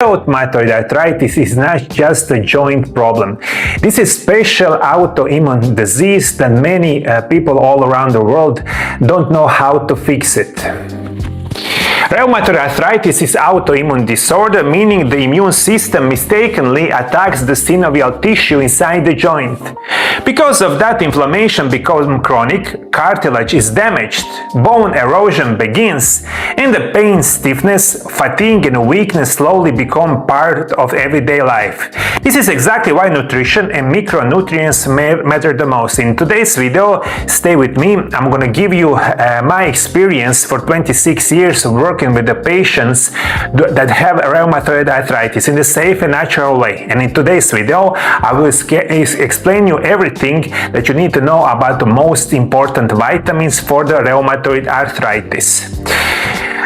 Rheumatoid arthritis is not just a joint problem. This is a special autoimmune disease that many people all around the world don't know how to fix it. Rheumatoid arthritis is autoimmune disorder, meaning the immune system mistakenly attacks the synovial tissue inside the joint. Because of that, inflammation becomes chronic, cartilage is damaged, bone erosion begins, and the pain, stiffness, fatigue, and weakness slowly become part of everyday life. This is exactly why nutrition and micronutrients matter the most. In today's video, stay with me. I'm going to give you my experience for 26 years of working with the patients that have rheumatoid arthritis in a safe and natural way. And in today's video, I will explain you everything that you need to know about the most important vitamins for the rheumatoid arthritis.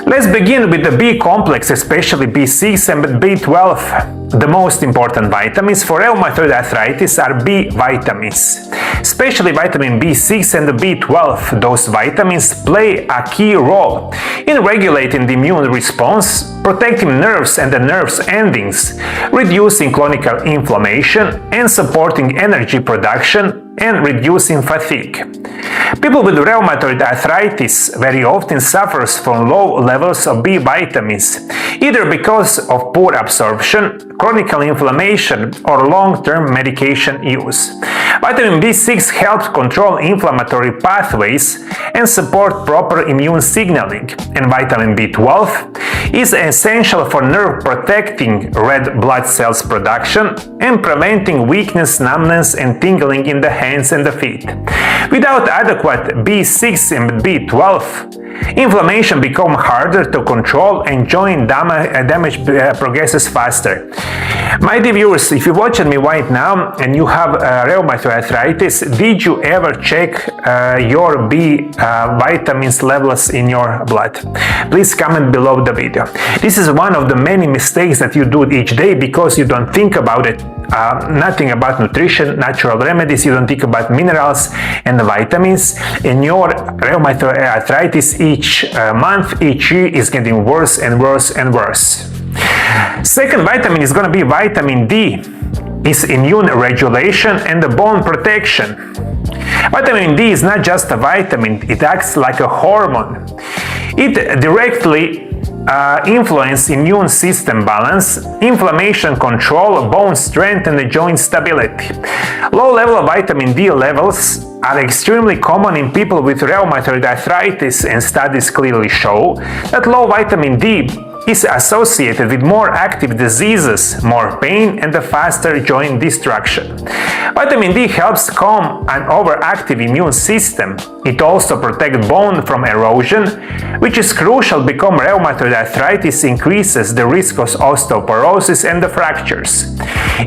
Let's begin with the B complex, especially B6 and B12. The most important vitamins for rheumatoid arthritis are B vitamins, especially vitamin B6 and the B12. Those vitamins play a key role in regulating the immune response, protecting nerves and the nerves endings, reducing chronic inflammation, and supporting energy production and reducing fatigue. People with rheumatoid arthritis very often suffers from low levels of B vitamins, either because of poor absorption, chronic inflammation, or long-term medication use. Vitamin B6 helps control inflammatory pathways and support proper immune signaling, and vitamin B12 is essential for nerve protecting red blood cells production and preventing weakness, numbness, and tingling in the hands and the feet. Without adequate B6 and B12, inflammation becomes harder to control and joint damage progresses faster. My dear viewers, if you're watching me right now and you have rheumatoid arthritis, did you ever check your B vitamins levels in your blood? Please comment below the video. This is one of the many mistakes that you do each day because you don't think about it. Nothing about nutrition, natural remedies, you don't think about minerals and the vitamins, and your rheumatoid arthritis each month, each year is getting worse and worse and worse. Second vitamin is going to be vitamin D. It's immune regulation and the bone protection. Vitamin D is not just a vitamin, it acts like a hormone. It directly influence immune system balance, inflammation control, bone strength, and the joint stability. Low level of vitamin D levels are extremely common in people with rheumatoid arthritis, and studies clearly show that low vitamin D is associated with more active diseases, more pain, and a faster joint destruction. Vitamin D helps calm an overactive immune system. It also protects bone from erosion, which is crucial because rheumatoid arthritis increases the risk of osteoporosis and the fractures.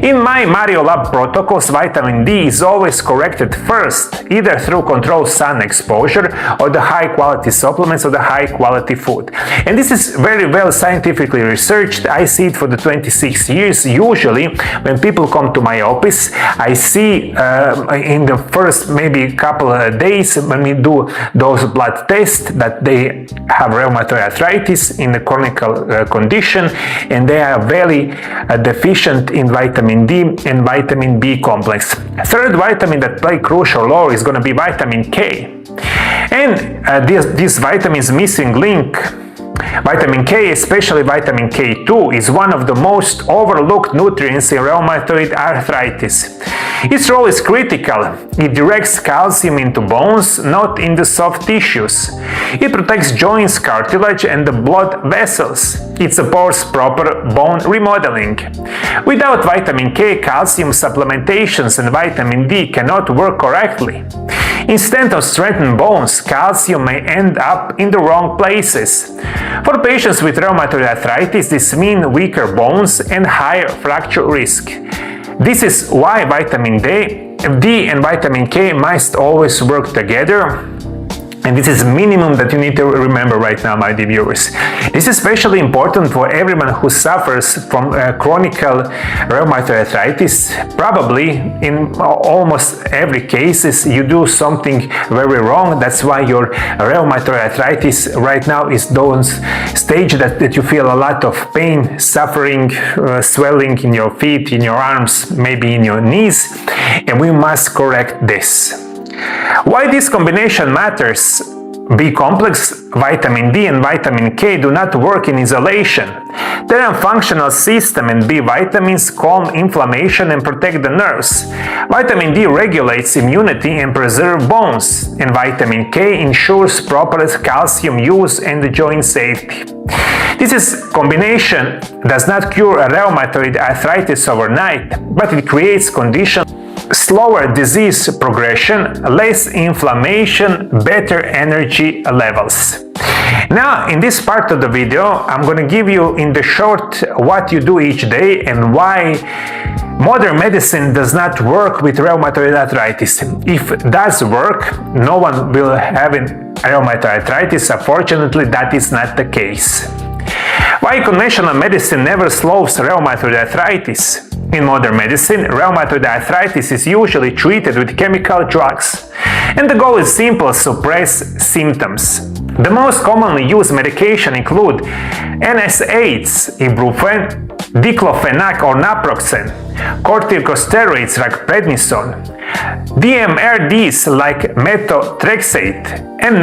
In my MarioLab protocols, vitamin D is always corrected first, either through controlled sun exposure or the high-quality supplements or the high-quality food. And this is very well scientifically researched. I see it for the 26 years. Usually, when people come to my office, I see in the first maybe couple of days when we do those blood tests that they have rheumatoid arthritis in the chronic condition, and they are very deficient in vitamin D and vitamin B complex. Third vitamin that play crucial role is going to be vitamin K. And this vitamin's missing link, vitamin K, especially vitamin K2, is one of the most overlooked nutrients in rheumatoid arthritis. Its role is critical. It directs calcium into bones, not in the soft tissues. It protects joints, cartilage, and the blood vessels. It supports proper bone remodeling. Without vitamin K, calcium supplementations and vitamin D cannot work correctly. Instead of strengthening bones, calcium may end up in the wrong places. For patients with rheumatoid arthritis, this means weaker bones and higher fracture risk. This is why vitamin D and vitamin K must always work together. And this is minimum that you need to remember right now, my dear viewers. This is especially important for everyone who suffers from chronic rheumatoid arthritis. Probably in almost every case you do something very wrong. That's why your rheumatoid arthritis right now is those stage that you feel a lot of pain, suffering, swelling in your feet, in your arms, maybe in your knees, and we must correct this. Why this combination matters? B-complex, vitamin D and vitamin K do not work in isolation. Their functional system and B vitamins calm inflammation and protect the nerves. Vitamin D regulates immunity and preserves bones, and vitamin K ensures proper calcium use and joint safety. This combination does not cure rheumatoid arthritis overnight, but it creates conditions slower disease progression, less inflammation, better energy levels. Now, in this part of the video, I'm going to give you in the short what you do each day and why modern medicine does not work with rheumatoid arthritis. If it does work, no one will have rheumatoid arthritis. Unfortunately, that is not the case. Why conventional medicine never slows rheumatoid arthritis? In modern medicine, rheumatoid arthritis is usually treated with chemical drugs, and the goal is simple: suppress symptoms. The most commonly used medication include NSAIDs, ibuprofen, diclofenac or naproxen, corticosteroids like prednisone, DMRDs like methotrexate, and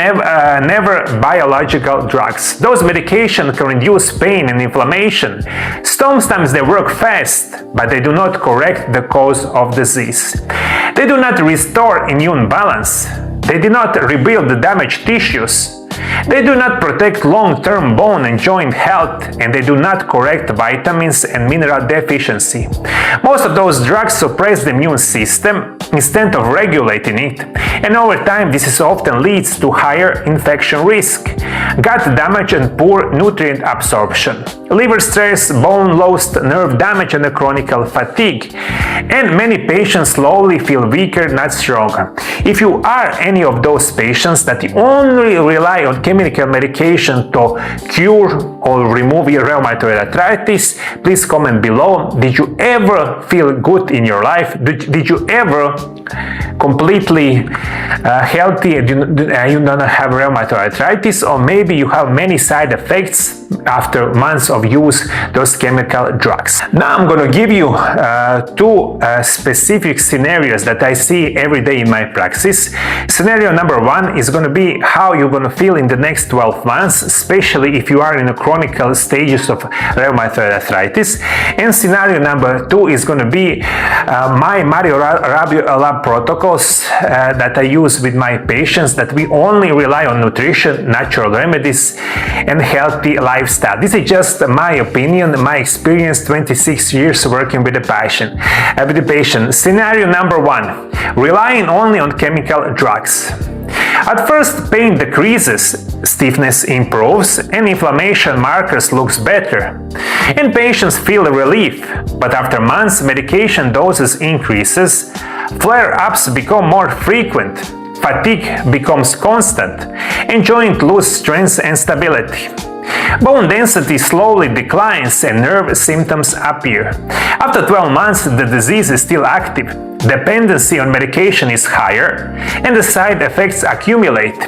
never biological drugs. Those medications can reduce pain and inflammation. Sometimes they work fast, but they do not correct the cause of disease. They do not restore immune balance. They do not rebuild the damaged tissues. They do not protect long-term bone and joint health, and they do not correct vitamins and mineral deficiency. Most of those drugs suppress the immune system instead of regulating it, and over time this often leads to higher infection risk, gut damage and poor nutrient absorption, liver stress, bone loss, nerve damage and chronic fatigue, and many patients slowly feel weaker, not stronger. If you are any of those patients that only rely on chemical medication to cure or remove your rheumatoid arthritis, please comment below. Did you ever feel good in your life? Did you ever completely healthy and you don't have rheumatoid arthritis, or maybe you have many side effects after months of use those chemical drugs? Now I'm going to give you two specific scenarios that I see every day in my practice. Scenario number one is going to be how you're going to feel in the next 12 months, especially if you are in the chronic stages of rheumatoid arthritis. And scenario number two is going to be my MarioLab protocols that I use with my patients, that we only rely on nutrition, natural remedies, and healthy lifestyle. This is just my opinion, my experience, 26 years working with the patient. Scenario number one, relying only on chemical drugs. At first, pain decreases, stiffness improves, and inflammation markers looks better, and patients feel relief. But after months, medication doses increases, flare-ups become more frequent, fatigue becomes constant, and joint lose strength and stability. Bone density slowly declines and nerve symptoms appear. After 12 months, the disease is still active. Dependency on medication is higher, and the side effects accumulate.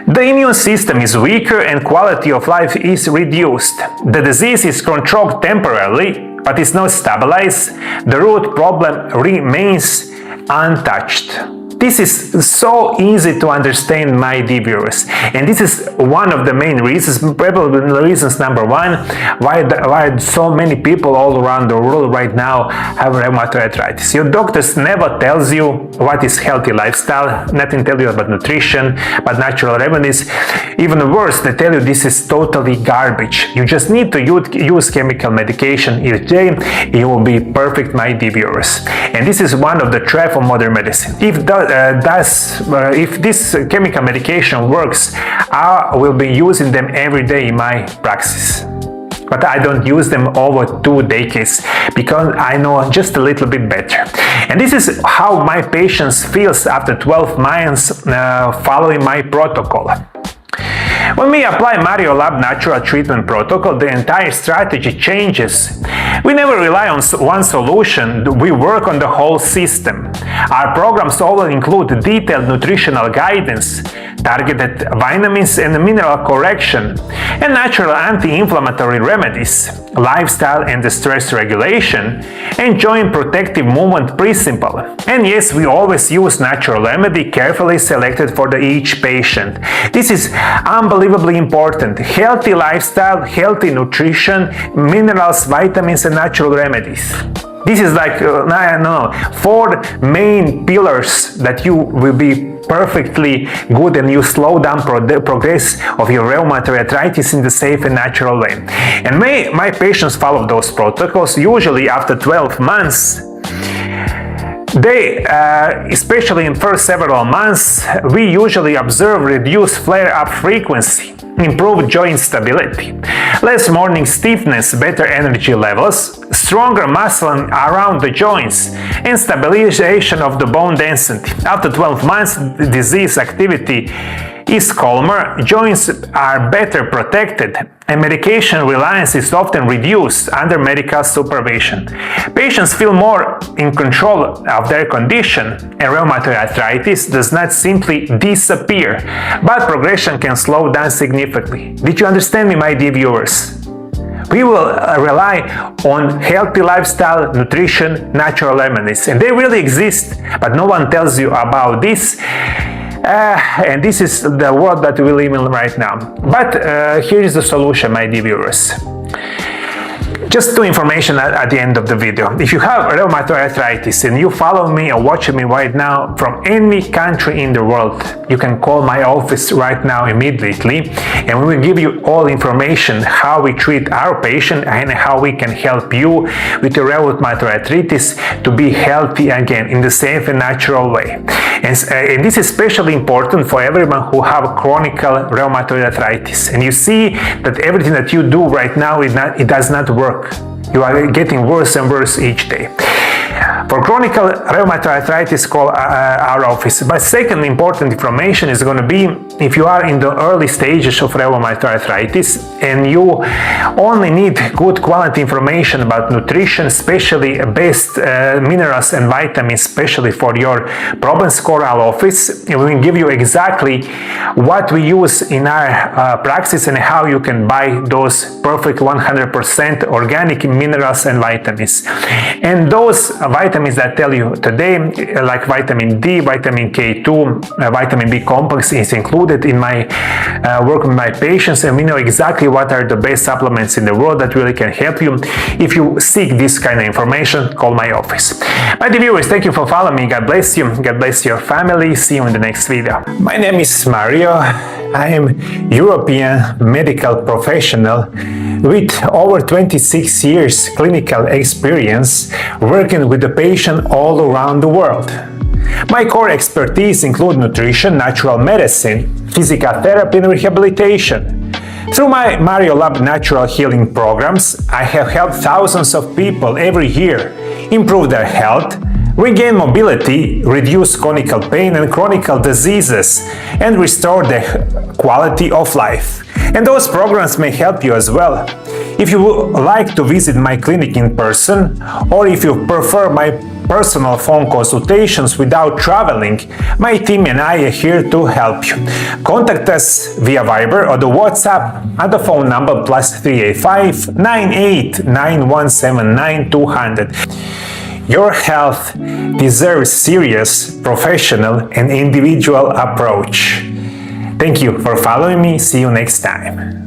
The immune system is weaker and quality of life is reduced. The disease is controlled temporarily, but is not stabilized. The root problem remains untouched. This is so easy to understand, my dear viewers, and this is one of the main reasons, probably reasons number one, why so many people all around the world right now have rheumatoid arthritis. Your doctors never tells you what is healthy lifestyle, nothing tell you about nutrition, but natural remedies. Even worse, they tell you this is totally garbage. You just need to use chemical medication each day, you will be perfect, my dear viewers. And this is one of the traps of modern medicine. If this chemical medication works, I will be using them every day in my practice. but I don't use them over 2 decades because I know just a little bit better. And this is how my patients feels after 12 months following my protocol. When we apply MarioLab natural treatment protocol, the entire strategy changes. We never rely on one solution, we work on the whole system. Our programs always include detailed nutritional guidance, targeted vitamins and mineral correction, and natural anti-inflammatory remedies, lifestyle and stress regulation, and joint protective movement principle. And yes, we always use natural remedy carefully selected for each patient. This is unbelievably important. Healthy lifestyle, healthy nutrition, minerals, vitamins, and natural remedies. This is like, 4 main pillars that you will be perfectly good and you slow down progress of your rheumatoid arthritis in the safe and natural way. And my patients follow those protocols usually after 12 months. They, especially in first several months, we usually observe reduced flare-up frequency, improved joint stability, less morning stiffness, better energy levels, stronger muscle around the joints, and stabilization of the bone density. After 12 months, the disease activity is calmer, joints are better protected, and medication reliance is often reduced under medical supervision. Patients feel more in control of their condition, and rheumatoid arthritis does not simply disappear, but progression can slow down significantly. Did you understand me, my dear viewers? We will rely on healthy lifestyle, nutrition, natural remedies, and they really exist, but no one tells you about this. And this is the world that we live in right now. But here is the solution, my dear viewers. Just 2 information at the end of the video. If you have rheumatoid arthritis and you follow me or watch me right now from any country in the world, you can call my office right now immediately, and we will give you all information how we treat our patient and how we can help you with your rheumatoid arthritis to be healthy again in the safe and natural way. And this is especially important for everyone who have chronic rheumatoid arthritis. And you see that everything that you do right now, it does not work. You are getting worse and worse each day. For chronic rheumatoid arthritis, call our office. But second important information is going to be if you are in the early stages of rheumatoid arthritis and you only need good quality information about nutrition, especially best minerals and vitamins, especially for your problems, call our office. We will give you exactly what we use in our practice and how you can buy those perfect 100% organic minerals and vitamins. And those vitamins that I tell you today, like vitamin D, vitamin K2, vitamin B complex is included in my work with my patients, and we know exactly what are the best supplements in the world that really can help you. If you seek this kind of information, call my office. My dear viewers, thank you for following me. God bless you. God bless your family. See you in the next video. My name is Mario. I am European medical professional with over 26 years clinical experience working with the patient all around the world. My core expertise include nutrition, natural medicine, physical therapy and rehabilitation. Through my MarioLab natural healing programs, I have helped thousands of people every year improve their health, regain mobility, reduce chronic pain and chronic diseases, and restore the quality of life. And those programs may help you as well. If you would like to visit my clinic in person, or if you prefer my personal phone consultations without traveling, my team and I are here to help you. Contact us via Viber or the WhatsApp at the phone number +385 98 9179 200. Your health deserves serious, professional, and individual approach. Thank you for following me. See you next time.